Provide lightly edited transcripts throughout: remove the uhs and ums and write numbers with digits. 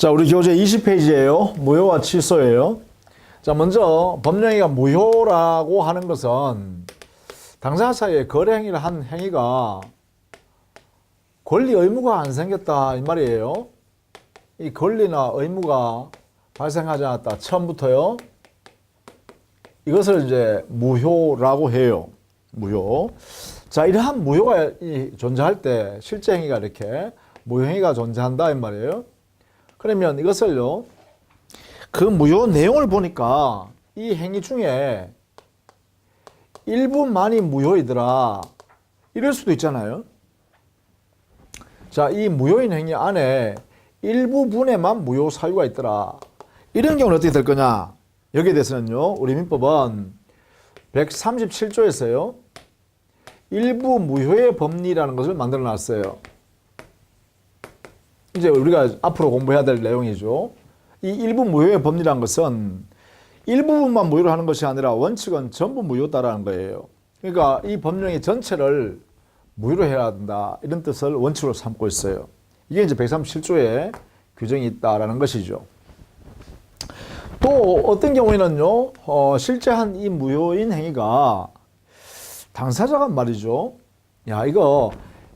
자, 우리 교재 20페이지예요. 무효와 취소예요. 자, 먼저 법령행위가 무효라고 하는 것은 당사자 사이에 거래 행위를 한 행위가 권리 의무가 안 생겼다 이 말이에요. 이 권리나 의무가 발생하지 않았다. 처음부터요. 이것을 이제 무효라고 해요. 무효. 자, 이러한 무효가 존재할 때 실제 행위가 이렇게 무효행위가 존재한다 이 말이에요. 그러면 이것을요, 그 무효 내용을 보니까 이 행위 중에 일부만이 무효이더라 이럴 수도 있잖아요. 자, 이 무효인 행위 안에 일부분에만 무효 사유가 있더라. 이런 경우는 어떻게 될 거냐? 여기에 대해서는요, 우리 민법은 137조에서요 일부 무효의 법리라는 것을 만들어 놨어요. 이제 우리가 앞으로 공부해야 될 내용이죠. 이 일부 무효의 법리라는 것은 일부분만 무효로 하는 것이 아니라 원칙은 전부 무효다라는 거예요. 그러니까 이 법령의 전체를 무효로 해야 한다, 이런 뜻을 원칙으로 삼고 있어요. 이게 이제 137조에 규정이 있다라는 것이죠. 또 어떤 경우에는요, 실제 한 이 무효인 행위가 당사자가 말이죠, 야, 이거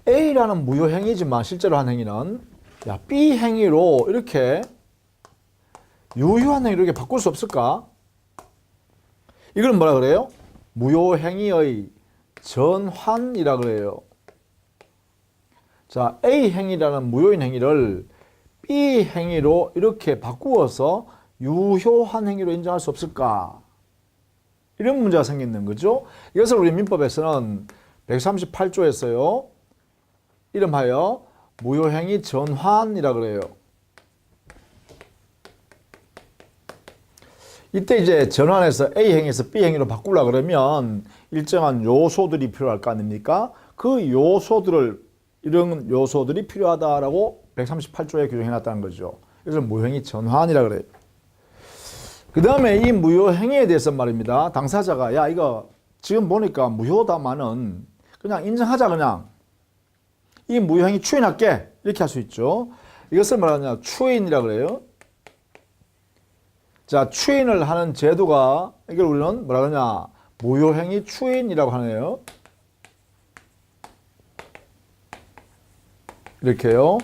A라는 무효 행위지만 실제로 한 행위는 야, B 행위로 이렇게 유효한 행위로 이렇게 바꿀 수 없을까? 이걸 뭐라 그래요? 무효 행위의 전환이라 그래요. 자, A 행위라는 무효인 행위를 B 행위로 이렇게 바꾸어서 유효한 행위로 인정할 수 없을까? 이런 문제가 생기는 거죠. 이것을 우리 민법에서는 138조에서요 이름하여 무효행위 전환이라 그래요. 이때 이제 전환해서 A 행위에서 B 행위로 바꾸려 그러면 일정한 요소들이 필요할 거 아닙니까? 그 요소들을, 이런 요소들이 필요하다라고 138조에 규정해놨다는 거죠. 그래서 무효행위 전환이라 그래요. 그 다음에 이 무효행위에 대해서 말입니다. 당사자가 야, 이거 지금 보니까 무효다마는 그냥 인정하자, 그냥 이 무효행위 추인할게, 이렇게 할 수 있죠. 이것을 말하냐, 추인이라 그래요. 자, 추인을 하는 제도가, 이걸 우리는 뭐라 그러냐, 무효행위 추인이라고 하네요. 이렇게요.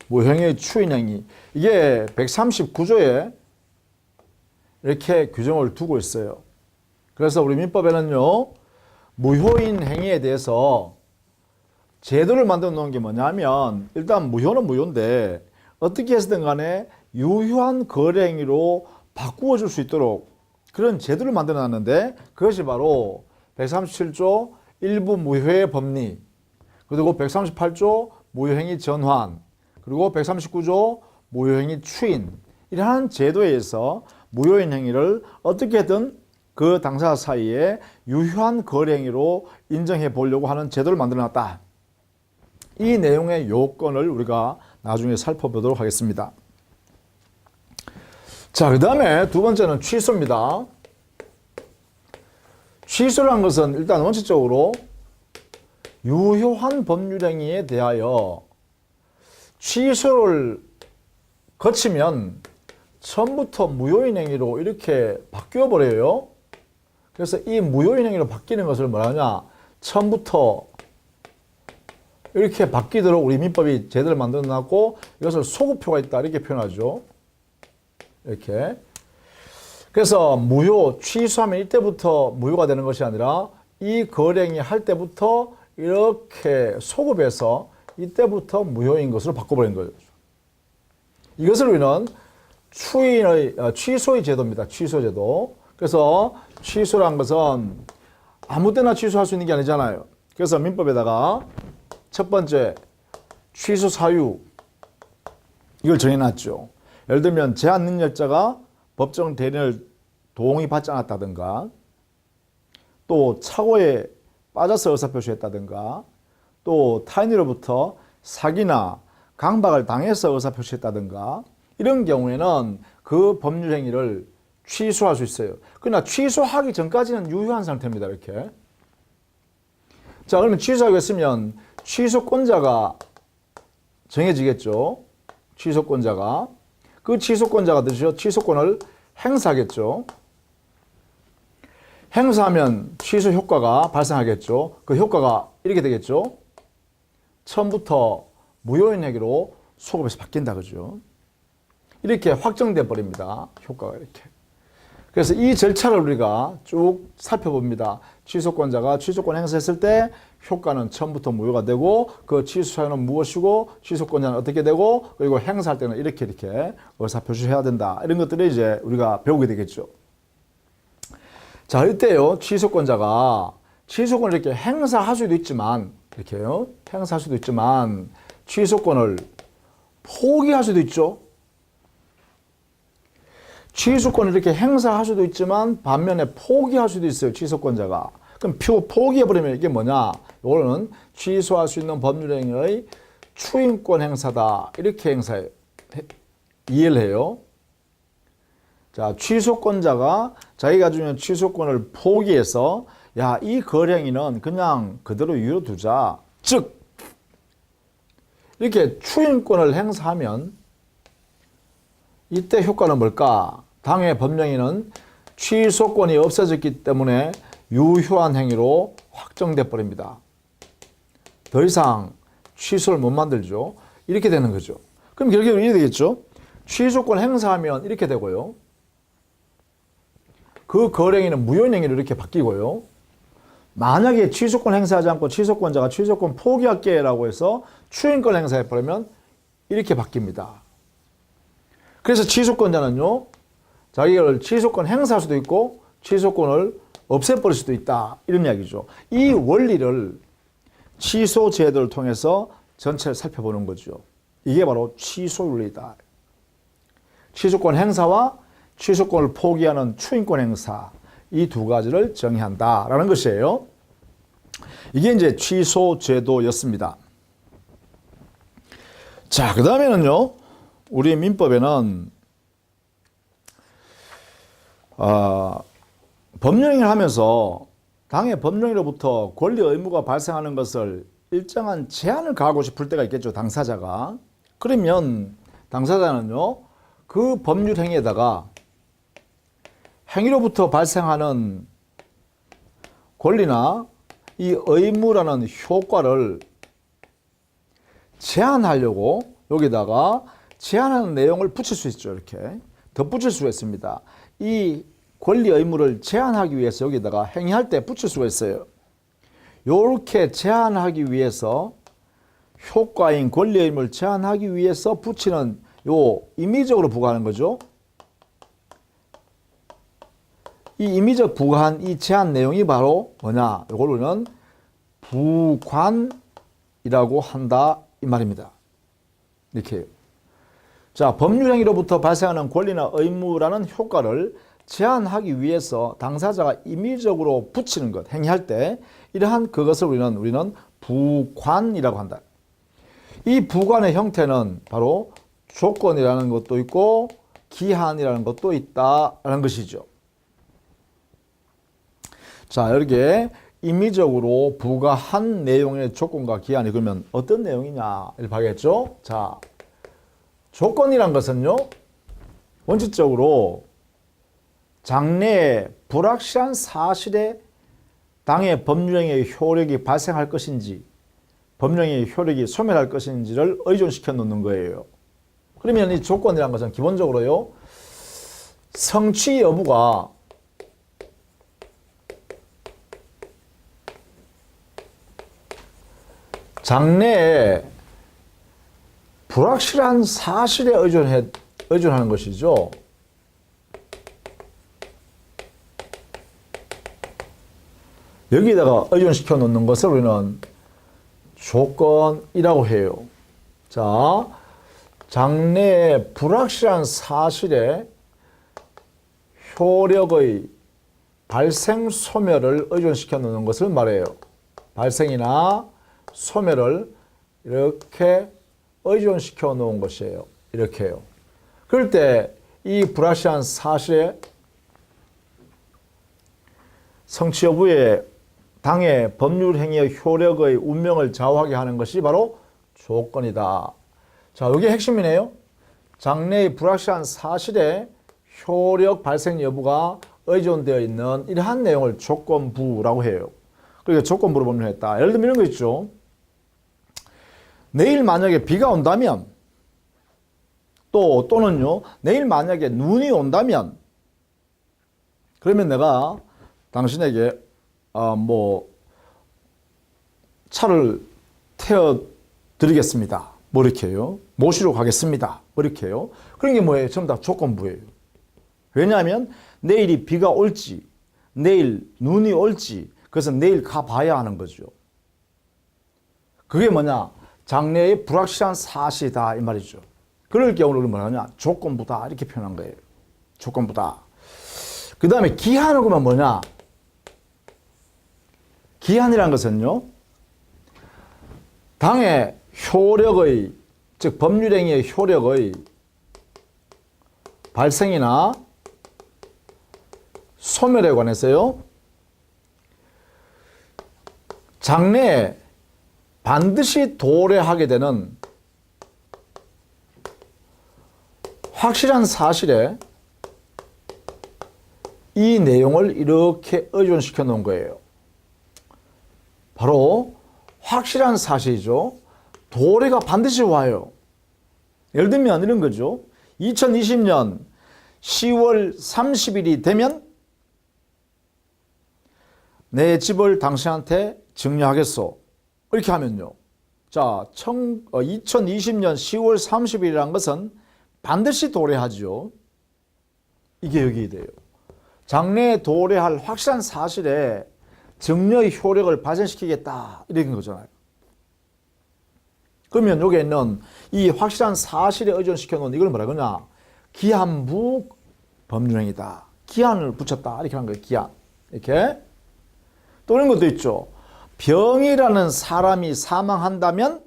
무효행위 추인행위. 이게 139조에 이렇게 규정을 두고 있어요. 그래서 우리 민법에는요, 무효인 행위에 대해서 제도를 만들어 놓은 게 뭐냐면, 일단 무효는 무효인데 어떻게 해서든 간에 유효한 거래 행위로 바꾸어 줄 수 있도록 그런 제도를 만들어 놨는데, 그것이 바로 137조 일부 무효의 법리, 그리고 138조 무효행위 전환, 그리고 139조 무효행위 추인, 이러한 제도에 의해서 무효인 행위를 어떻게든 그 당사자 사이에 유효한 거래 행위로 인정해 보려고 하는 제도를 만들어 놨다. 이 내용의 요건을 우리가 나중에 살펴보도록 하겠습니다. 자, 그 다음에 두 번째는 취소입니다. 취소란 것은 일단 원칙적으로 유효한 법률행위에 대하여 취소를 거치면 처음부터 무효인 행위로 이렇게 바뀌어 버려요. 그래서 이 무효인 행위로 바뀌는 것을 뭐라 하냐, 처음부터 이렇게 바뀌도록 우리 민법이 제도를 만들어 놨고, 이것을 소급표가 있다, 이렇게 표현하죠. 이렇게. 그래서 무효, 취소하면 이때부터 무효가 되는 것이 아니라 이 거래행위 할 때부터 이렇게 소급해서 이때부터 무효인 것으로 바꿔버린 거죠. 이것을 우리는 취소의 제도입니다. 취소 제도. 그래서 취소란 것은 아무 때나 취소할 수 있는 게 아니잖아요. 그래서 민법에다가 첫 번째, 취소 사유, 이걸 정해놨죠. 예를 들면 제한 능력자가 법정 대리인을 동의받지 않았다든가, 또 착오에 빠져서 의사표시했다든가, 또 타인으로부터 사기나 강박을 당해서 의사표시했다든가, 이런 경우에는 그 법률행위를 취소할 수 있어요. 그러나 취소하기 전까지는 유효한 상태입니다. 이렇게. 자, 그러면 취소하게 했으면 취소권자가 정해지겠죠. 취소권자가. 그 취소권자가 되죠. 취소권을 행사하겠죠. 행사하면 취소 효과가 발생하겠죠. 그 효과가 이렇게 되겠죠. 처음부터 무효인 행위로 소급해서 바뀐다 그죠. 이렇게 확정돼 버립니다. 효과가 이렇게. 그래서 이 절차를 우리가 쭉 살펴봅니다. 취소권자가 취소권 행사했을 때 효과는 처음부터 무효가 되고 그 취소 사유는 무엇이고 취소권자는 어떻게 되고 그리고 행사할 때는 이렇게 의사표시해야 된다. 이런 것들을 이제 우리가 배우게 되겠죠. 자, 이때요. 취소권자가 취소권을 이렇게 행사할 수도 있지만 이렇게요. 행사할 수도 있지만 취소권을 포기할 수도 있죠. 취소권을 이렇게 행사할 수도 있지만 반면에 포기할 수도 있어요. 취소권자가. 그럼 포기해버리면 이게 뭐냐? 이거는 취소할 수 있는 법률행위의 추인권 행사다. 이렇게 이해를 해요. 자, 취소권자가 자기가 가지고 있는 취소권을 포기해서 야, 이 거래행위는 그냥 그대로 유효두자. 즉 이렇게 추인권을 행사하면 이때 효과는 뭘까? 당해 법령에는 취소권이 없어졌기 때문에 유효한 행위로 확정돼 버립니다. 더 이상 취소를 못 만들죠. 이렇게 되는 거죠. 그럼 결국은 이렇게 되겠죠. 취소권 행사하면 이렇게 되고요. 그 거래행위는 무효인 행위로 이렇게 바뀌고요. 만약에 취소권 행사하지 않고 취소권자가 취소권 포기할게라고 해서 추인권 행사해버리면 이렇게 바뀝니다. 그래서 취소권자는요, 자기가 취소권 행사할 수도 있고 취소권을 없애버릴 수도 있다. 이런 이야기죠. 이 원리를 취소 제도를 통해서 전체를 살펴보는 거죠. 이게 바로 취소 윤리다. 취소권 행사와 취소권을 포기하는 추인권 행사, 이 두 가지를 정의한다라는 것이에요. 이게 이제 취소 제도였습니다. 자, 그 다음에는요, 우리 민법에는 법령행위를 하면서 당해 법령으로부터 권리 의무가 발생하는 것을 일정한 제한을 가하고 싶을 때가 있겠죠. 당사자가. 그러면 당사자는요, 그 법률 행위에다가 행위로부터 발생하는 권리나 이 의무라는 효과를 제한하려고 여기다가 제한하는 내용을 붙일 수 있죠. 이렇게 덧붙일 수가 있습니다. 이 권리 의무를 제한하기 위해서 여기다가 행위할 때 붙일 수가 있어요. 이렇게 제한하기 위해서 효과인 권리 의무를 제한하기 위해서 붙이는 요 임의적으로 부과하는 거죠. 이 임의적 부과한 이 제한 내용이 바로 뭐냐? 이걸 우리는 부관이라고 한다 이 말입니다. 이렇게 해요. 자, 법률행위로부터 발생하는 권리나 의무라는 효과를 제한하기 위해서 당사자가 임의적으로 붙이는 것, 행위할 때 이러한 그것을 우리는 부관이라고 한다. 이 부관의 형태는 바로 조건이라는 것도 있고 기한이라는 것도 있다라는 것이죠. 자, 이렇게 임의적으로 부과한 내용의 조건과 기한이 그러면 어떤 내용이냐 봐야겠죠. 자, 조건이란 것은요, 원칙적으로 장래에 불확실한 사실에 당의 법령의 효력이 발생할 것인지 법령의 효력이 소멸할 것인지를 의존시켜 놓는 거예요. 그러면 이 조건이란 것은 기본적으로요, 성취 여부가 장래에 불확실한 사실에 의존하는 것이죠. 여기다가 의존시켜 놓는 것을 우리는 조건이라고 해요. 자, 장래에 불확실한 사실에 효력의 발생 소멸을 의존시켜 놓는 것을 말해요. 발생이나 소멸을 이렇게 의존시켜 놓은 것이에요. 이렇게요. 그럴 때 이 불확실한 사실의 성취 여부에 당의 법률 행위의 효력의 운명을 좌우하게 하는 것이 바로 조건이다. 자, 이게 핵심이네요. 장래의 불확실한 사실에 효력 발생 여부가 의존되어 있는 이러한 내용을 조건부라고 해요. 그러니까 조건부로 법률했다. 예를 들면 이런 거 있죠. 내일 만약에 비가 온다면 또는요, 내일 만약에 눈이 온다면 그러면 내가 당신에게 차를 태워드리겠습니다. 뭐 이렇게요. 모시러 가겠습니다. 뭐 이렇게요. 그런 게 뭐예요? 전부 다 조건부예요. 왜냐하면 내일이 비가 올지 내일 눈이 올지 그래서 내일 가봐야 하는 거죠. 그게 뭐냐? 장래의 불확실한 사실이다 이 말이죠. 그럴 경우는 뭐라 하냐? 조건부다 이렇게 표현한 거예요. 조건부다. 그 다음에 기한을 그러면 뭐냐? 기한이라는 것은요, 당의 효력의, 즉 법률행위의 효력의 발생이나 소멸에 관해서요, 장래에 반드시 도래하게 되는 확실한 사실에 이 내용을 이렇게 의존시켜 놓은 거예요. 바로 확실한 사실이죠. 도래가 반드시 와요. 예를 들면 이런 거죠. 2020년 10월 30일이 되면 내 집을 당신한테 증여하겠소. 이렇게 하면요. 자, 2020년 10월 30일이라는 것은 반드시 도래하죠. 이게 여기 돼요. 장래에 도래할 확실한 사실에 증여의 효력을 발생시키겠다. 이런 거잖아요. 그러면 여기에 있는 이 확실한 사실에 의존시켜 놓은 이걸 뭐라 그러냐? 기한부 법률행위다. 기한을 붙였다. 이렇게 하는 거예요. 기한. 이렇게. 또 이런 것도 있죠. 병이라는 사람이 사망한다면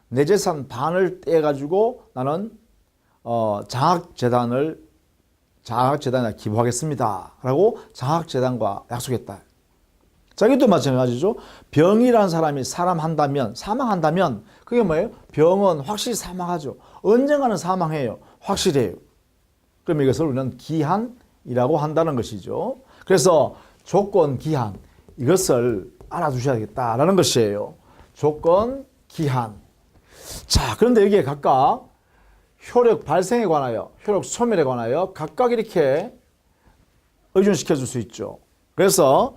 내 재산 반을 떼가지고 나는 장학재단에 기부하겠습니다. 라고 장학재단과 약속했다. 자, 이것도 마찬가지죠. 병이라는 사람이 사망한다면 그게 뭐예요? 병은 확실히 사망하죠. 언젠가는 사망해요. 확실해요. 그럼 이것을 우리는 기한이라고 한다는 것이죠. 그래서 조건, 기한 이것을 알아두셔야겠다라는 것이에요. 조건, 기한. 자, 그런데 여기에 각각 효력 발생에 관하여, 효력 소멸에 관하여 각각 이렇게 의존시켜 줄 수 있죠. 그래서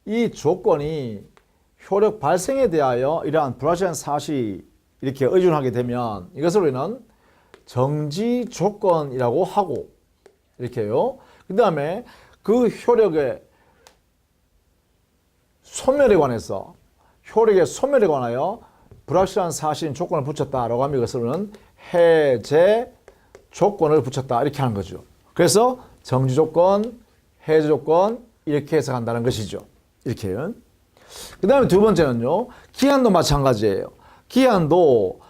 이 조건이 효력 발생에 대하여 이러한 불확실한 사실이 이렇게 의존하게 되면 이것을 우리는 정지 조건이라고 하고 이렇게요. 그 다음에 그 효력의 소멸에 관해서 효력의 소멸에 관하여 불확실한 사실인 조건을 붙였다라고 하면 이것을 우리는 해제 조건을 붙였다 이렇게 하는 거죠. 그래서 정지 조건, 해제 조건 이렇게 해석한다는 것이죠. 이렇게요. 그 다음에 두 번째는요. 기한도 마찬가지예요. 기한도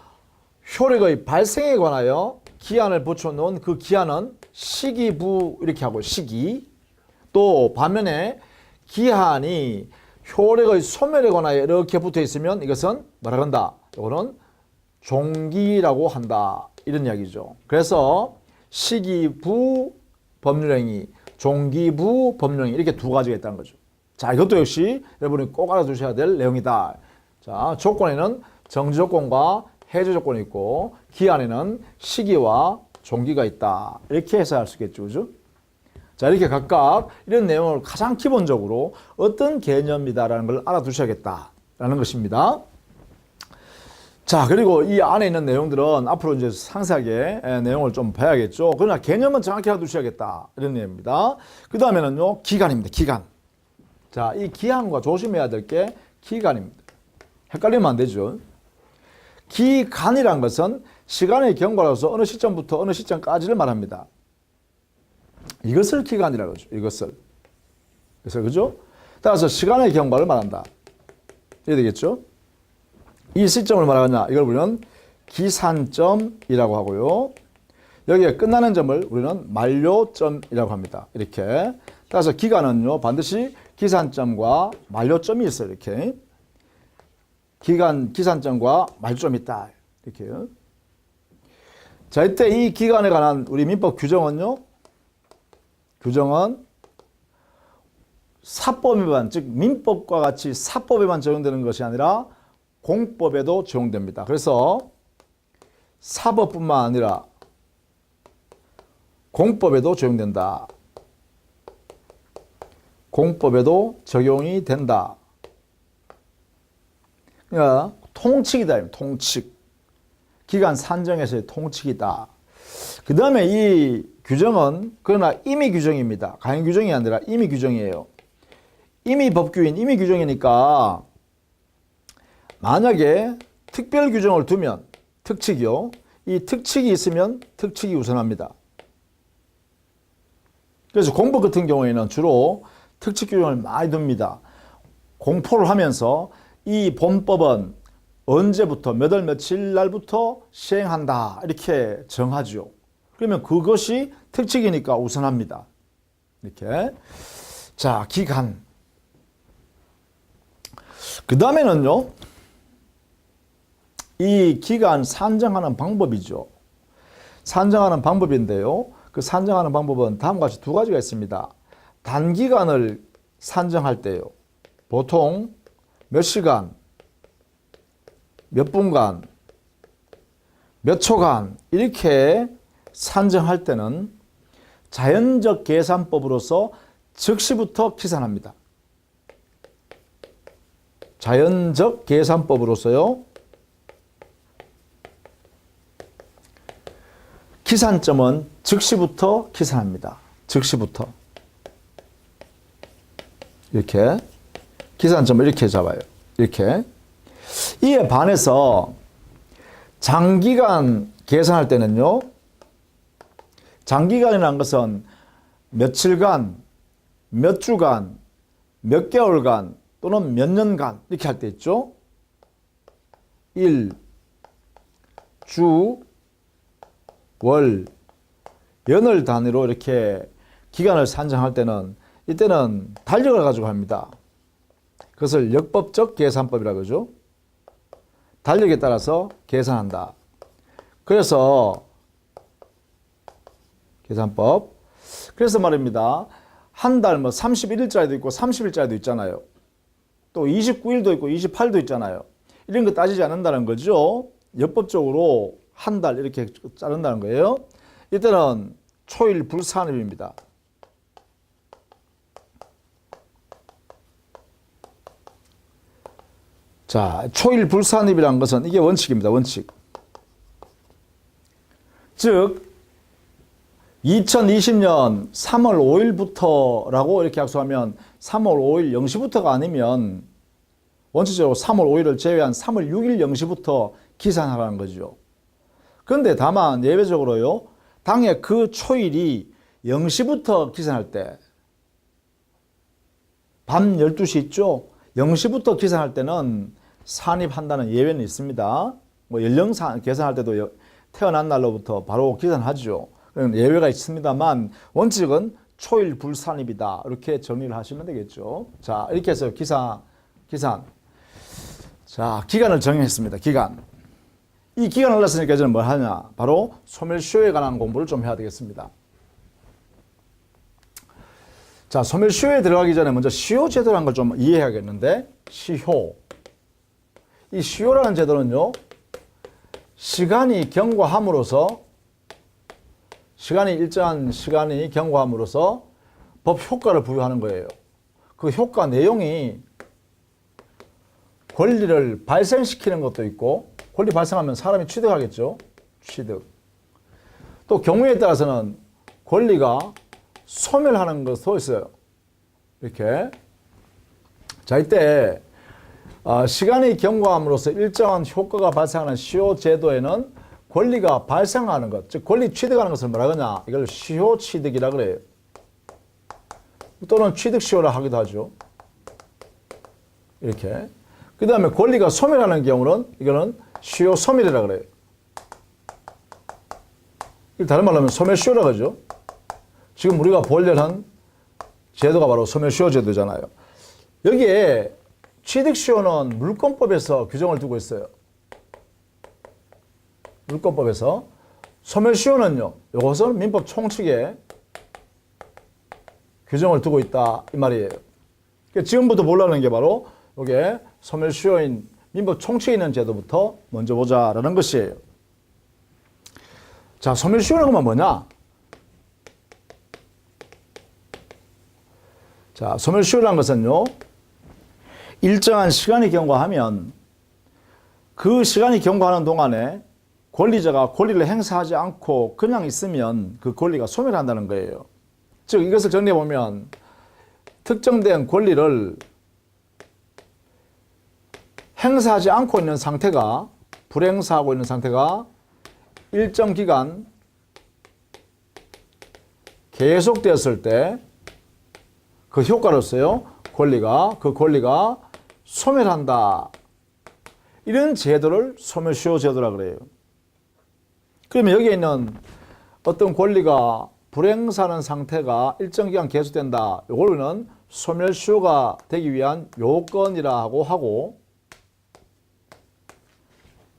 효력의 발생에 관하여 기한을 붙여놓은 그 기한은 시기부 이렇게 하고 시기. 또 반면에 기한이 효력의 소멸에 관하여 이렇게 붙어 있으면 이것은 뭐라 한다? 이거는 종기라고 한다. 이런 이야기죠. 그래서 시기부 법률행위, 종기부 법률행위 이렇게 두 가지가 있다는 거죠. 자, 이것도 역시 여러분이 꼭 알아두셔야 될 내용이다. 자, 조건에는 정지 조건과 해제 조건이 있고 기한에는 시기와 종기가 있다. 이렇게 해석할 수 있겠죠. 그죠? 자, 이렇게 각각 이런 내용을 가장 기본적으로 어떤 개념이다라는 걸 알아두셔야겠다라는 것입니다. 자, 그리고 이 안에 있는 내용들은 앞으로 이제 상세하게 내용을 좀 봐야겠죠. 그러나 개념은 정확히 알아두셔야겠다. 이런 내용입니다. 그 다음에는요, 기간입니다. 기간. 자, 이 기한과 조심해야 될 게 기간입니다. 헷갈리면 안 되죠. 기간이란 것은 시간의 경과로서 어느 시점부터 어느 시점까지를 말합니다. 이것을 기간이라고 하죠. 이것을. 그래서 그죠? 따라서 시간의 경과를 말한다. 이래 되겠죠? 이 시점을 말하느냐? 이걸 우리는 기산점이라고 하고요. 여기에 끝나는 점을 우리는 만료점이라고 합니다. 이렇게. 따라서 기간은요, 반드시 기산점과 만료점이 있어요. 이렇게. 기산점과 만료점이 있다. 이렇게요. 자, 이때 이 기간에 관한 우리 민법 규정은요. 규정은 사법에만, 즉 민법과 같이 사법에만 적용되는 것이 아니라 공법에도 적용됩니다. 그래서 사법뿐만 아니라 공법에도 적용된다. 공법에도 적용이 된다. 그러니까 통칙이다. 통칙. 기간 산정에서의 통칙이다. 그 다음에 이 규정은 그러나 임의 규정입니다. 강행 규정이 아니라 임의 규정이에요. 임의 법규인 임의 규정이니까 만약에 특별 규정을 두면 특칙이요. 이 특칙이 있으면 특칙이 우선합니다. 그래서 공법 같은 경우에는 주로 특칙 규정을 많이 둡니다. 공포를 하면서 이 본법은 언제부터 몇 월 며칠 날부터 시행한다 이렇게 정하죠. 그러면 그것이 특칙이니까 우선합니다. 이렇게. 자, 기간. 그 다음에는요. 이 기간 산정하는 방법이죠. 산정하는 방법인데요. 그 산정하는 방법은 다음과 같이 두 가지가 있습니다. 단기간을 산정할 때요. 보통 몇 시간, 몇 분간, 몇 초간 이렇게 산정할 때는 자연적 계산법으로서 즉시부터 계산합니다. 자연적 계산법으로서요. 기산점은 즉시부터 계산합니다. 즉시부터. 이렇게. 기산점을 이렇게 잡아요. 이렇게. 이에 반해서 장기간 계산할 때는요. 장기간이라는 것은 며칠간, 몇 주간, 몇 개월간 또는 몇 년간 이렇게 할 때 있죠. 일, 주, 월, 연을 단위로 이렇게 기간을 산정할 때는 이때는 달력을 가지고 합니다. 그것을 역법적 계산법이라고 그러죠. 달력에 따라서 계산한다. 그래서 계산법. 그래서 말입니다. 한 달 뭐 31일짜리도 있고 30일짜리도 있잖아요. 또 29일도 있고 28일도 있잖아요. 이런 거 따지지 않는다는 거죠. 역법적으로 한 달 이렇게 자른다는 거예요. 이때는 초일 불산입입니다. 자, 초일 불산입이라는 것은 이게 원칙입니다. 원칙. 즉 2020년 3월 5일부터라고 이렇게 약속하면 3월 5일 0시부터가 아니면 원칙적으로 3월 5일을 제외한 3월 6일 0시부터 기산하라는 거죠. 그런데 다만 예외적으로요. 당해 그 초일이 0시부터 기산할 때 밤 12시 있죠. 0시부터 기산할 때는 산입한다는 예외는 있습니다. 뭐 연령 계산할 때도 태어난 날로부터 바로 기산하죠. 예외가 있습니다만 원칙은 초일 불산입이다. 이렇게 정리를 하시면 되겠죠. 자, 이렇게 해서 기산. 자, 기간을 정했습니다. 기간. 이 기간을 알았으니까 이제는 뭘 하냐? 바로 소멸시효에 관한 공부를 좀 해야 되겠습니다. 자, 소멸시효에 들어가기 전에 먼저 시효제도라는 걸 좀 이해해야겠는데, 시효. 이 시효라는 제도는요, 시간이 경과함으로써, 시간이 일정한 시간이 경과함으로써 법 효과를 부여하는 거예요. 그 효과 내용이 권리를 발생시키는 것도 있고, 권리 발생하면 사람이 취득하겠죠. 취득. 또 경우에 따라서는 권리가 소멸하는 것도 있어요. 이렇게. 자, 이때 시간이 경과함으로써 일정한 효과가 발생하는 시효제도에는 권리가 발생하는 것, 즉 권리 취득하는 것을 뭐라 그러냐? 이걸 시효취득이라 그래요. 또는 취득시효라 하기도 하죠. 이렇게. 그 다음에 권리가 소멸하는 경우는 이거는 시효소멸이라 그래요. 다른 말로 하면 소멸시효라 그러죠. 지금 우리가 보려는 제도가 바로 소멸시효제도잖아요. 여기에 취득시효는 물권법에서 규정을 두고 있어요. 물권법에서 소멸시효는요, 이것은 민법 총칙에 규정을 두고 있다 이 말이에요. 그러니까 지금부터 보려는 게 바로 이게 소멸시효인 민법 총칙에 있는 제도부터 먼저 보자라는 것이에요. 자, 소멸시효는 뭐냐? 자, 소멸시효라는 것은요, 일정한 시간이 경과하면 그 시간이 경과하는 동안에 권리자가 권리를 행사하지 않고 그냥 있으면 그 권리가 소멸한다는 거예요. 즉 이것을 정리해보면 특정된 권리를 행사하지 않고 있는 상태가, 불행사하고 있는 상태가 일정 기간 계속되었을 때 그 효과로서요, 그 권리가 소멸한다. 이런 제도를 소멸시효 제도라 그래요. 그러면 여기에 있는 어떤 권리가 불행사하는 상태가 일정 기간 계속된다. 이걸 우리는 소멸시효가 되기 위한 요건이라고 하고,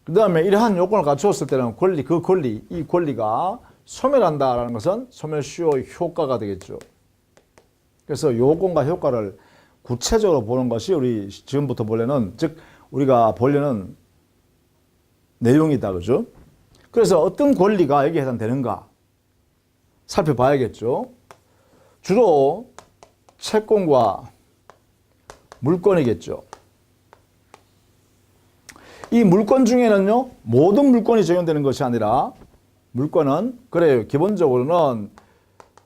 그 다음에 이러한 요건을 갖추었을 때는 이 권리가 소멸한다라는 것은 소멸시효 효과가 되겠죠. 그래서 요건과 효과를 구체적으로 보는 것이 우리 지금부터 보려는, 즉 우리가 보려는 내용이다. 그죠? 그래서 어떤 권리가 여기에 해당되는가 살펴봐야겠죠. 주로 채권과 물권이겠죠. 이 물권 중에는요, 모든 물권이 적용되는 것이 아니라 물권은, 그래요, 기본적으로는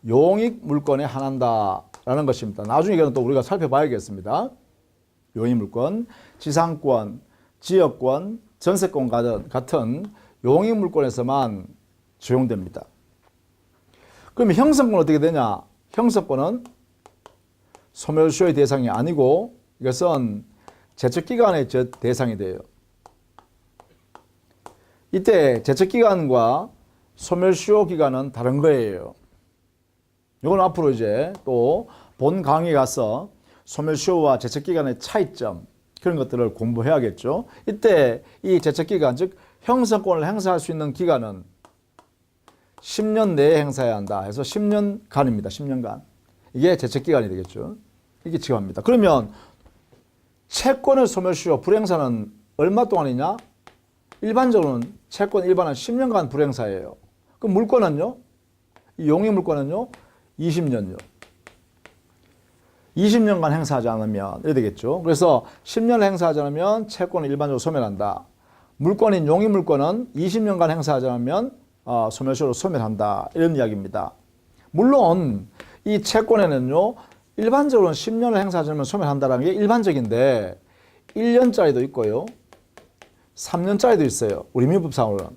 용익 물권에 한한다라는 것입니다. 나중에 이거는 또 우리가 살펴봐야겠습니다. 용익 물권, 지상권, 지역권, 전세권 같은 용익 물권에서만 적용됩니다. 그러면 형성권은 어떻게 되냐? 형성권은 소멸시효의 대상이 아니고 이것은 제척기간의 대상이 돼요. 이때 제척기간과 소멸시효 기간은 다른 거예요. 이건 앞으로 이제 또 본 강의에 가서 소멸시효와 제척기간의 차이점, 그런 것들을 공부해야겠죠. 이때 이 제척기간, 즉 형성권을 행사할 수 있는 기간은 10년 내에 행사해야 한다 해서 10년간입니다. 10년간. 이게 제척기간이 되겠죠. 이게 지갑니다. 그러면 채권의 소멸시효 불행사는 얼마 동안이냐? 일반적으로는 채권 일반은 10년간 불행사예요. 그럼 물권은요? 이 용익 물권은요? 20년요. 20년간 행사하지 않으면 이래 되겠죠. 그래서 10년을 행사하지 않으면 채권은 일반적으로 소멸한다. 물권인 용익 물권은 20년간 행사하지 않으면 소멸시효로 소멸한다. 이런 이야기입니다. 물론 이 채권에는요, 일반적으로는 10년을 행사하지 않으면 소멸한다는 게 일반적인데 1년짜리도 있고요, 3년짜리도 있어요. 우리 민법상으로는.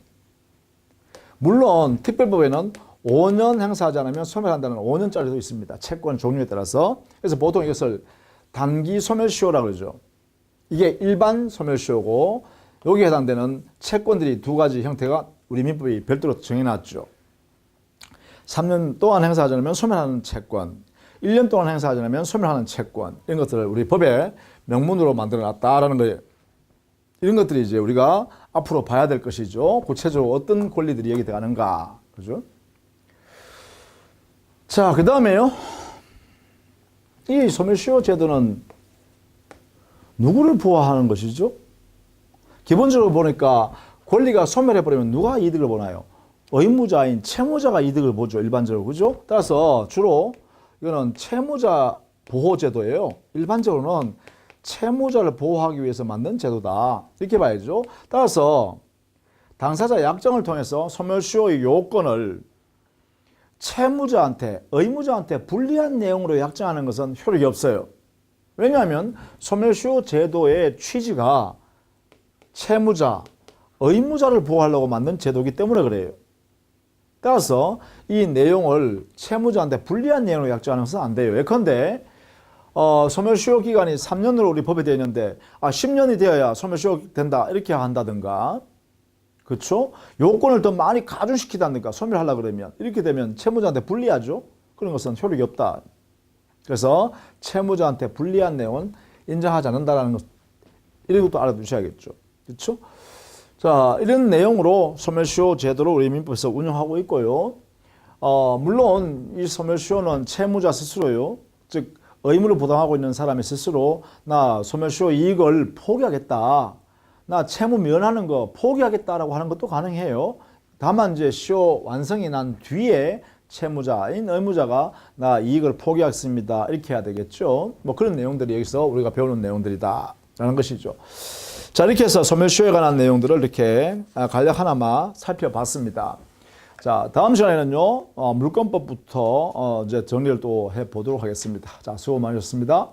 물론 특별법에는 5년 행사하지 않으면 소멸한다는 5년짜리도 있습니다. 채권 종류에 따라서. 그래서 보통 이것을 단기 소멸시효라고 그러죠. 이게 일반 소멸시효고, 여기에 해당되는 채권들이 두 가지 형태가 우리 민법이 별도로 정해놨죠. 3년 동안 행사하지 않으면 소멸하는 채권, 1년 동안 행사하지 않으면 소멸하는 채권, 이런 것들을 우리 법에 명문으로 만들어놨다라는 거예요. 이런 것들이 이제 우리가 앞으로 봐야 될 것이죠. 구체적으로 어떤 권리들이 여기 들어가는가. 그죠? 자, 그 다음에요. 이 소멸시효 제도는 누구를 보호하는 것이죠? 기본적으로 보니까 권리가 소멸해버리면 누가 이득을 보나요? 의무자인 채무자가 이득을 보죠. 일반적으로. 그죠? 따라서 주로 이거는 채무자 보호제도예요. 일반적으로는 채무자를 보호하기 위해서 만든 제도다. 이렇게 봐야죠. 따라서 당사자 약정을 통해서 소멸시효의 요건을 채무자한테, 의무자한테 불리한 내용으로 약정하는 것은 효력이 없어요. 왜냐하면 소멸시효 제도의 취지가 채무자, 의무자를 보호하려고 만든 제도이기 때문에 그래요. 따라서 이 내용을 채무자한테 불리한 내용으로 약정하는 것은 안 돼요. 예컨대 소멸시효 기간이 3년으로 우리 법에 되어 있는데 10년이 되어야 소멸시효 된다 이렇게 한다든가, 그렇죠? 요건을 더 많이 가중시키다든가 소멸하려고 그러면, 이렇게 되면 채무자한테 불리하죠. 그런 것은 효력이 없다. 그래서 채무자한테 불리한 내용은 인정하지 않는다는 것, 이런 것도 알아두셔야겠죠. 그렇죠? 자, 이런 내용으로 소멸시효 제도를 우리 민법에서 운영하고 있고요. 물론 이 소멸시효는 채무자 스스로요. 즉 의무를 부담하고 있는 사람이 스스로 나 소멸시효 이익을 포기하겠다. 나 채무 면하는 거 포기하겠다라고 하는 것도 가능해요. 다만 이제 시효 완성이 난 뒤에 채무자인 의무자가 나 이익을 포기하겠습니다. 이렇게 해야 되겠죠. 뭐 그런 내용들이 여기서 우리가 배우는 내용들이다라는 것이죠. 자, 이렇게 해서 소멸시효에 관한 내용들을 이렇게 간략 하나만 살펴봤습니다. 자, 다음 시간에는요, 물권법부터 이제 정리를 또 해보도록 하겠습니다. 자, 수고 많으셨습니다.